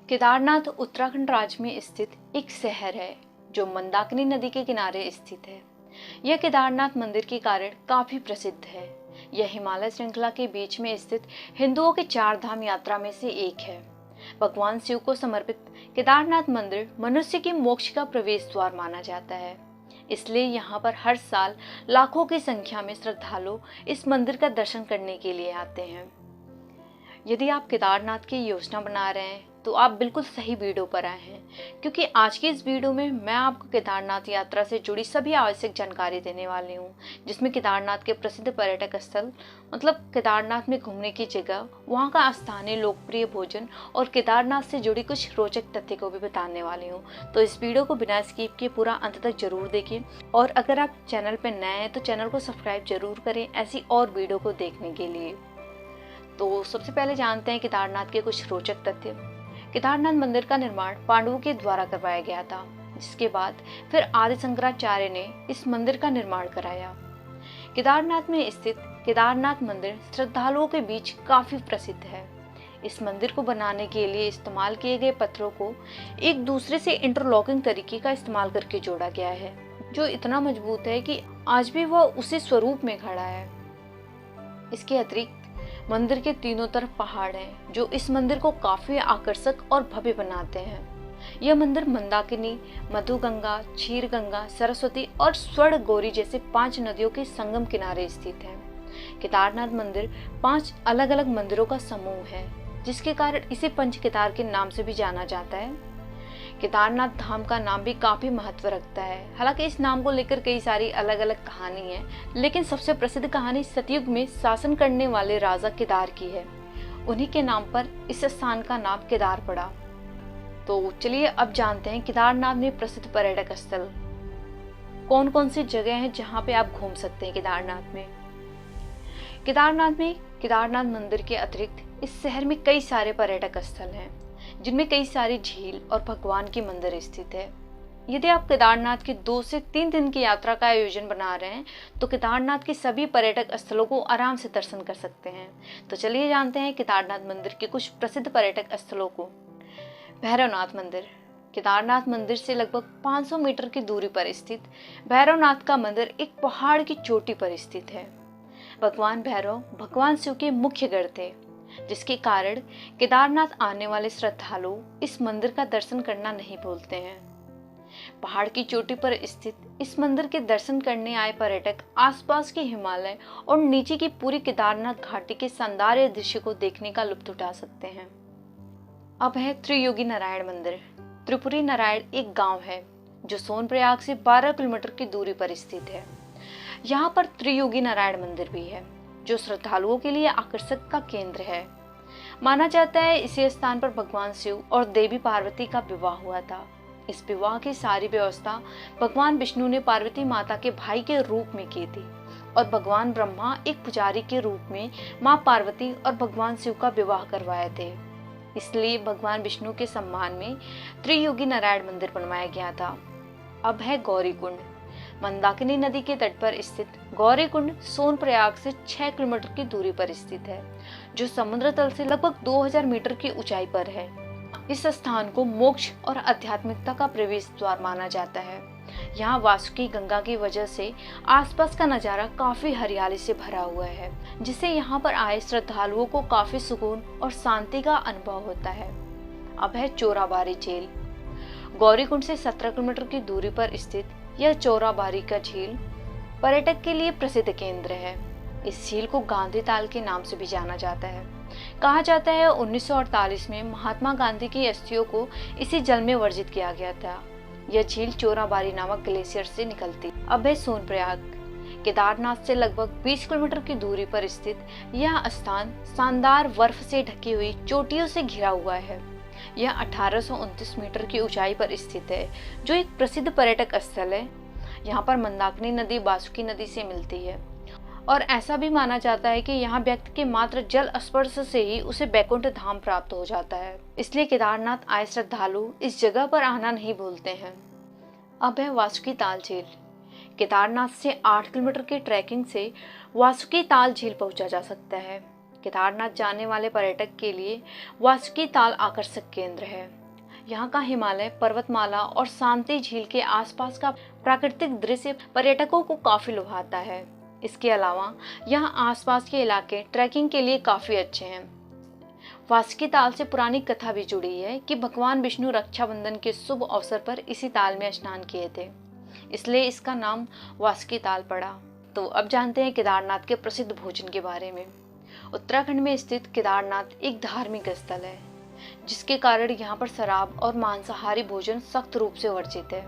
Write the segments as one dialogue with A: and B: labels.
A: केदारनाथ उत्तराखंड राज्य में स्थित एक शहर है जो मंदाकिनी नदी के किनारे स्थित है। यह केदारनाथ मंदिर के कारण काफी प्रसिद्ध है। यह हिमालय श्रृंखला के बीच में स्थित हिंदुओं के 4 धाम यात्रा में से एक है। भगवान शिव को समर्पित केदारनाथ मंदिर मनुष्य की मोक्ष का प्रवेश द्वार माना जाता है। इसलिए यहाँ पर हर साल लाखों की संख्या में श्रद्धालु इस मंदिर का दर्शन करने के लिए आते हैं। यदि आप केदारनाथ की योजना बना रहे हैं तो आप बिल्कुल सही वीडियो पर आए हैं, क्योंकि आज की इस वीडियो में मैं आपको केदारनाथ यात्रा से जुड़ी सभी आवश्यक जानकारी देने वाली हूँ, जिसमें केदारनाथ के प्रसिद्ध पर्यटक स्थल मतलब केदारनाथ में घूमने की जगह, वहाँ का स्थानीय लोकप्रिय भोजन और केदारनाथ से जुड़ी कुछ रोचक तथ्य को भी बताने वाली हूँ। तो इस वीडियो को बिना स्किप किए पूरा अंत तक जरूर देखिए, और अगर आप चैनल पर नए हैं तो चैनल को सब्सक्राइब जरूर करें ऐसी और वीडियो को देखने के लिए। तो सबसे पहले जानते हैं केदारनाथ के कुछ रोचक तथ्य। केदारनाथ मंदिर का निर्माण पांडवों के द्वारा करवाया गया था, जिसके बाद फिर आदि शंकराचार्य ने इस मंदिर का निर्माण कराया। केदारनाथ में स्थित केदारनाथ मंदिर श्रद्धालुओं के बीच काफी प्रसिद्ध है। इस मंदिर को बनाने के लिए इस्तेमाल किए गए पत्थरों को एक दूसरे से इंटरलॉकिंग तरीके का इस्तेमाल करके जोड़ा गया है, जो इतना मजबूत है कि आज भी वह उसी स्वरूप में खड़ा है। इसके अतिरिक्त मंदिर के तीनों तरफ पहाड़ हैं, जो इस मंदिर को काफी आकर्षक और भव्य बनाते हैं। यह मंदिर मंदाकिनी, मधुगंगा, क्षीरगंगा, सरस्वती और स्वर्ण गौरी जैसे 5 नदियों के संगम किनारे स्थित है। केदारनाथ मंदिर 5 अलग अलग मंदिरों का समूह है, जिसके कारण इसे पंच केदार के नाम से भी जाना जाता है। केदारनाथ धाम का नाम भी काफी महत्व रखता है। हालांकि इस नाम को लेकर कई सारी अलग अलग कहानी है, लेकिन सबसे प्रसिद्ध कहानी सतयुग में शासन करने वाले राजा केदार की है। उन्हीं के नाम पर इस स्थान का नाम केदार पड़ा। तो चलिए अब जानते हैं केदारनाथ में प्रसिद्ध पर्यटक स्थल कौन कौन सी जगह हैं जहाँ पे आप घूम सकते हैं। केदारनाथ में केदारनाथ मंदिर के अतिरिक्त इस शहर में कई सारे पर्यटक स्थल हैं, जिनमें कई सारी झील और भगवान की मंदिर स्थित है। यदि आप केदारनाथ की 2 से 3 दिन की यात्रा का आयोजन बना रहे हैं तो केदारनाथ के सभी पर्यटक स्थलों को आराम से दर्शन कर सकते हैं। तो चलिए जानते हैं केदारनाथ मंदिर के कुछ प्रसिद्ध पर्यटक स्थलों को। भैरवनाथ मंदिर। केदारनाथ मंदिर से लगभग 500 मीटर की दूरी पर स्थित भैरवनाथ का मंदिर एक पहाड़ की चोटी पर स्थित है। भगवान भैरव भगवान शिव के मुख्य गढ़ थे, जिसके कारण केदारनाथ आने वाले श्रद्धालु इस मंदिर का दर्शन करना नहीं भूलते हैं। पहाड़ की चोटी पर स्थित इस मंदिर के दर्शन करने आए पर्यटक आसपास के हिमालय और नीचे की पूरी केदारनाथ घाटी के सौंदर्य दृश्य को देखने का लुत्फ उठा सकते हैं। अब है त्रियोगी नारायण मंदिर। त्रिपुरी नारायण एक गांव है जो सोनप्रयाग से 12 किलोमीटर की दूरी पर स्थित है। यहाँ पर त्रियोगी नारायण मंदिर भी है, जो श्रद्धालुओं के लिए आकर्षक का केंद्र है। माना जाता है इसी स्थान पर भगवान शिव और देवी पार्वती का विवाह हुआ था। इस विवाह की सारी व्यवस्था भगवान विष्णु ने पार्वती माता के भाई के रूप में की थी, और भगवान ब्रह्मा एक पुजारी के रूप में मां पार्वती और भगवान शिव का विवाह करवाए थे। इसलिए भगवान विष्णु के सम्मान में त्रियोगी नारायण मंदिर बनवाया गया था। अब है गौरीकुंड। मंदाकिनी नदी के तट पर स्थित गौरीकुंड सोनप्रयाग से 6 किलोमीटर की दूरी पर स्थित है, जो समुद्र तल से लगभग 2000 मीटर की ऊंचाई पर है। इस स्थान को मोक्ष और आध्यात्मिकता का प्रवेश द्वार माना जाता है। यहाँ वासुकी गंगा की वजह से आसपास का नजारा काफी हरियाली से भरा हुआ है, जिससे यहाँ पर आए श्रद्धालुओं को काफी सुकून और शांति का अनुभव होता है। अब है चोराबारी झील। गौरीकुंड से 17 किलोमीटर की दूरी पर स्थित यह चोराबारी का झील पर्यटक के लिए प्रसिद्ध केंद्र है। इस झील को गांधी ताल के नाम से भी जाना जाता है। कहा जाता है 1948 में महात्मा गांधी की अस्थियों को इसी जल में वर्जित किया गया था। यह झील चोराबारी नामक ग्लेशियर से निकलती। अब है सोनप्रयाग। केदारनाथ से लगभग 20 किलोमीटर की दूरी पर स्थित यह स्थान शानदार बर्फ से ढकी हुई चोटियों से घिरा हुआ है। यह 1829 मीटर की ऊंचाई पर स्थित है, जो एक प्रसिद्ध पर्यटक स्थल है। यहाँ पर मंदाकिनी नदी वासुकी नदी से मिलती है, और ऐसा भी माना जाता है कि यहाँ व्यक्ति के मात्र जल स्पर्श से ही उसे बैकुंठ धाम प्राप्त हो जाता है। इसलिए केदारनाथ आए श्रद्धालु इस जगह पर आना नहीं भूलते हैं। अब है वासुकी ताल झील। केदारनाथ से 8 किलोमीटर की ट्रैकिंग से वासुकी ताल झील पहुंचा जा सकता है। केदारनाथ जाने वाले पर्यटक के लिए वासुकी ताल आकर्षक केंद्र है। यहाँ का हिमालय पर्वतमाला और शांति झील के आसपास का प्राकृतिक दृश्य पर्यटकों को काफी लुभाता है। इसके अलावा यहाँ आसपास के इलाके ट्रैकिंग के लिए काफी अच्छे हैं। वासुकी ताल से पुरानी कथा भी जुड़ी है कि भगवान विष्णु रक्षाबंधन के शुभ अवसर पर इसी ताल में स्नान किए थे, इसलिए इसका नाम वासुकी ताल पड़ा। तो अब जानते हैं केदारनाथ के प्रसिद्ध भोजन के बारे में। उत्तराखंड में स्थित केदारनाथ एक धार्मिक स्थल है, जिसके कारण यहाँ पर शराब और मांसाहारी भोजन सख्त रूप से वर्जित है।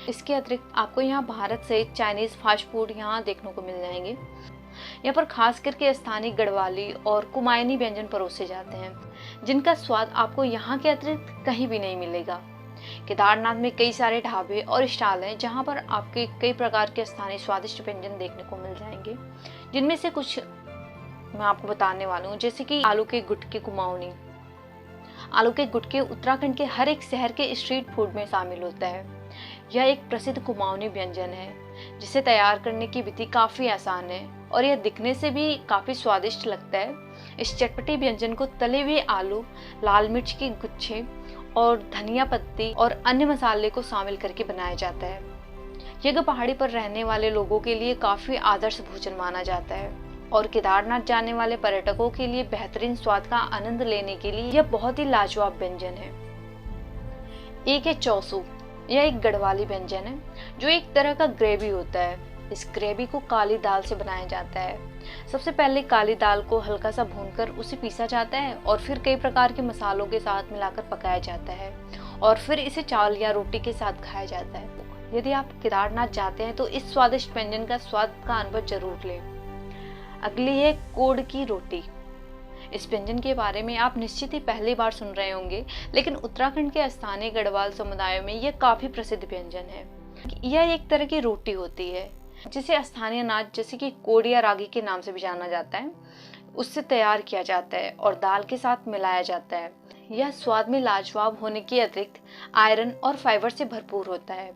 A: इसके अतिरिक्त आपको यहाँ भारत सहित चाइनीज फास्ट फूड यहाँ देखने को मिल जाएंगे। यहाँ पर खास करके स्थानीय गढ़वाली और कुमायूनी व्यंजन परोसे जाते हैं, जिनका स्वाद आपको यहाँ के अतिरिक्त कहीं भी नहीं मिलेगा। केदारनाथ में कई सारे ढाबे और स्टॉल हैं, जहाँ पर आपके कई प्रकार के स्थानीय स्वादिष्ट व्यंजन देखने को मिल जाएंगे, जिनमें से कुछ मैं आपको बताने वाला हूँ, जैसे कि आलू के गुटके कुमाऊनी। आलू के गुटके उत्तराखंड के हर एक शहर के स्ट्रीट फूड में शामिल होता है। यह एक प्रसिद्ध कुमाऊनी व्यंजन है, जिसे तैयार करने की विधि काफ़ी आसान है और यह दिखने से भी काफ़ी स्वादिष्ट लगता है। इस चटपटी व्यंजन को तले हुए आलू, लाल मिर्च के गुच्छे और धनिया पत्ती और अन्य मसाले को शामिल करके बनाया जाता है। यह पहाड़ी पर रहने वाले लोगों के लिए काफ़ी आदर्श भोजन माना जाता है और केदारनाथ जाने वाले पर्यटकों के लिए बेहतरीन स्वाद का आनंद लेने के लिए यह बहुत ही लाजवाब व्यंजन है। एक है चौसू। यह एक गढ़वाली व्यंजन है, जो एक तरह का ग्रेवी होता है। इस ग्रेवी को काली दाल से बनाया जाता है। सबसे पहले काली दाल को हल्का सा भूनकर उसे पीसा जाता है और फिर कई प्रकार के मसालों के साथ मिलाकर पकाया जाता है और फिर इसे चावल या रोटी के साथ खाया जाता है। यदि आप केदारनाथ जाते हैं तो इस स्वादिष्ट व्यंजन का स्वाद का अनुभव जरूर लें। अगली है कोड की रोटी। इस व्यंजन के बारे में आप निश्चित ही पहली बार सुन रहे होंगे, लेकिन उत्तराखंड के स्थानीय गढ़वाल समुदायों में यह काफी प्रसिद्ध व्यंजन है। यह एक तरह की रोटी होती है, जिसे स्थानीय अनाज जैसे कि कोड या रागी के नाम से भी जाना जाता है, उससे तैयार किया जाता है और दाल के साथ मिलाया जाता है। यह स्वाद में लाजवाब होने के अतिरिक्त आयरन और फाइबर से भरपूर होता है,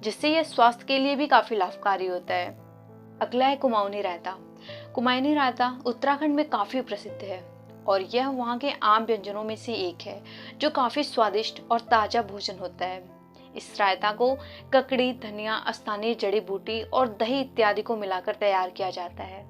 A: जिससे यह स्वास्थ्य के लिए भी काफी लाभकारी होता है। अगला है कुमाऊनी रायता। कुमायूनी रायता उत्तराखंड में काफी प्रसिद्ध है और यह वहाँ के आम व्यंजनों में से एक है, जो काफी स्वादिष्ट और ताजा भोजन होता है। इस रायता को ककड़ी, धनिया, स्थानीय जड़ी बूटी और दही इत्यादि को मिलाकर तैयार किया जाता है।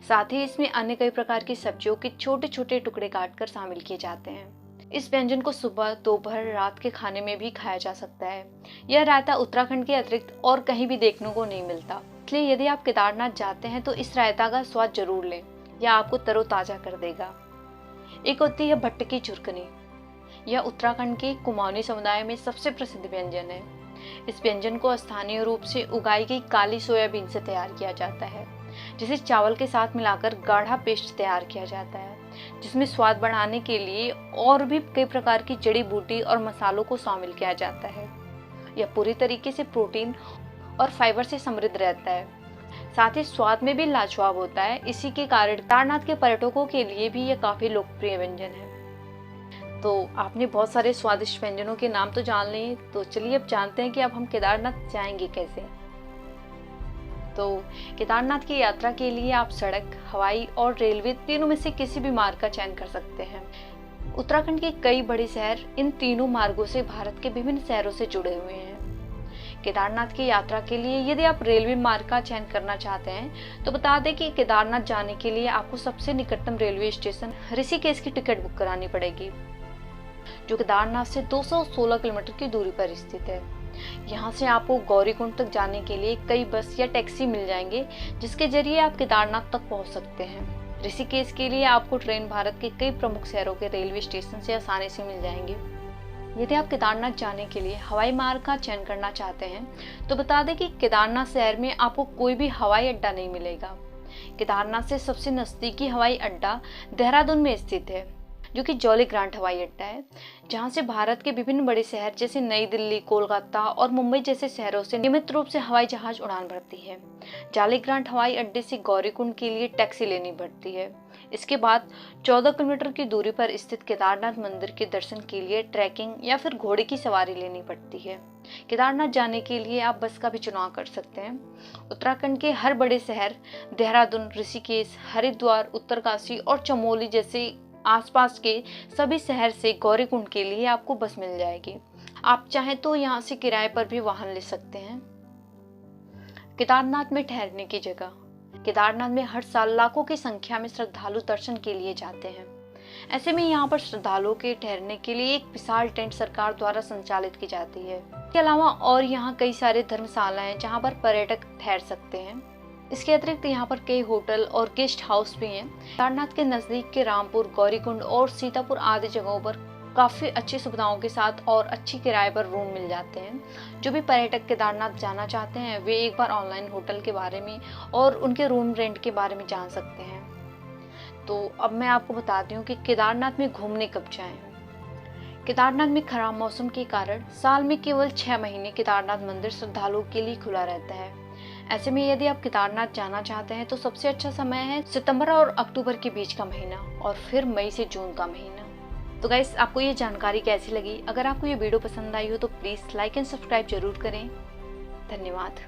A: साथ ही इसमें अन्य कई प्रकार की सब्जियों के छोटे छोटे टुकड़े काटकर शामिल किए जाते हैं। इस व्यंजन को सुबह, दोपहर, रात के खाने में भी खाया जा सकता है। यह रायता उत्तराखंड के अतिरिक्त और कहीं भी देखने को नहीं मिलता, इसलिए यदि आप केदारनाथ जाते हैं तो इस रायता का स्वाद जरूर लें, यह आपको तरोताजा कर देगा। एक होती है भट्ट की चुरकनी। यह उत्तराखंड के कुमाऊनी समुदाय में सबसे प्रसिद्ध व्यंजन है। इस व्यंजन को स्थानीय रूप से उगाई गई काली सोयाबीन से तैयार किया जाता है, जिसे चावल के साथ मिलाकर गाढ़ा पेस्ट तैयार किया जाता है, जिसमें स्वाद बढ़ाने के लिए और भी कई प्रकार की जड़ी बूटी और मसालों को शामिल किया जाता है। यह पूरी तरीके से प्रोटीन और फाइबर से समृद्ध रहता है, साथ ही स्वाद में भी लाजवाब होता है। इसी के कारण केदारनाथ के पर्यटकों के लिए भी यह काफी लोकप्रिय व्यंजन है। तो आपने बहुत सारे स्वादिष्ट व्यंजनों के नाम तो जान लिए, तो चलिए अब जानते हैं कि अब हम केदारनाथ जाएंगे कैसे। तो केदारनाथ की यात्रा के लिए आप सड़क, हवाई और रेलवे तीनों में से किसी भी मार्ग का चयन कर सकते हैं। उत्तराखंड के कई बड़े शहर इन तीनों मार्गों से भारत के विभिन्न शहरों से जुड़े हुए हैं। केदारनाथ की यात्रा के लिए यदि आप रेलवे मार्ग का चयन करना चाहते हैं तो बता दें कि केदारनाथ जाने के लिए आपको सबसे निकटतम रेलवे स्टेशन ऋषिकेश की टिकट बुक करानी पड़ेगी, जो केदारनाथ से 216 किलोमीटर की दूरी पर स्थित है। यहाँ से आपको गौरीकुंड तक जाने के लिए कई बस या टैक्सी मिल जाएंगे, जिसके जरिए आप केदारनाथ तक पहुँच सकते हैं। ऋषिकेश के लिए आपको ट्रेन भारत के कई प्रमुख शहरों के रेलवे स्टेशन से आसानी से मिल जाएंगे। यदि आप केदारनाथ जाने के लिए हवाई मार्ग का चयन करना चाहते हैं तो बता दें कि केदारनाथ शहर में आपको कोई भी हवाई अड्डा नहीं मिलेगा। केदारनाथ से सबसे नज़दीकी हवाई अड्डा देहरादून में स्थित है, जो कि जॉली ग्रांट हवाई अड्डा है, जहां से भारत के विभिन्न बड़े शहर जैसे नई दिल्ली, कोलकाता और मुंबई जैसे शहरों से नियमित रूप से हवाई जहाज उड़ान भरती है। जॉली ग्रांट हवाई अड्डे से गौरीकुंड के लिए टैक्सी लेनी पड़ती है। इसके बाद 14 किलोमीटर की दूरी पर स्थित केदारनाथ मंदिर के दर्शन के लिए ट्रैकिंग या फिर घोड़े की सवारी लेनी पड़ती है। केदारनाथ जाने के लिए आप बस का भी चुनाव कर सकते हैं। उत्तराखंड के हर बड़े शहर देहरादून, ऋषिकेश, हरिद्वार, उत्तरकाशी और चमोली जैसे आसपास के सभी शहर से गौरीकुंड के लिए आपको बस मिल जाएगी। आप चाहें तो यहाँ से किराए पर भी वाहन ले सकते हैं। केदारनाथ में ठहरने की जगह। केदारनाथ में हर साल लाखों की संख्या में श्रद्धालु दर्शन के लिए जाते हैं। ऐसे में यहाँ पर श्रद्धालुओं के ठहरने के लिए एक विशाल टेंट सरकार द्वारा संचालित की जाती है। इसके अलावा और यहाँ कई सारे धर्मशालाएं हैं जहाँ पर पर्यटक ठहर सकते हैं। इसके अतिरिक्त यहाँ पर कई होटल और गेस्ट हाउस भी हैं। केदारनाथ के नज़दीक के रामपुर, गौरीकुंड और सीतापुर आदि जगहों पर काफ़ी अच्छी सुविधाओं के साथ और अच्छी किराए पर रूम मिल जाते हैं। जो भी पर्यटक केदारनाथ जाना चाहते हैं वे एक बार ऑनलाइन होटल के बारे में और उनके रूम रेंट के बारे में जान सकते हैं। तो अब मैं आपको बताती हूँ कि केदारनाथ में घूमने कब जाएं। केदारनाथ में खराब मौसम के कारण साल में केवल 6 महीने केदारनाथ मंदिर श्रद्धालुओं के लिए खुला रहता है। ऐसे में यदि आप केदारनाथ जाना चाहते हैं तो सबसे अच्छा समय है सितंबर और अक्टूबर के बीच का महीना और फिर मई से जून का महीना। तो गाइस, आपको ये जानकारी कैसी लगी? अगर आपको ये वीडियो पसंद आई हो तो प्लीज़ लाइक एंड सब्सक्राइब जरूर करें। धन्यवाद।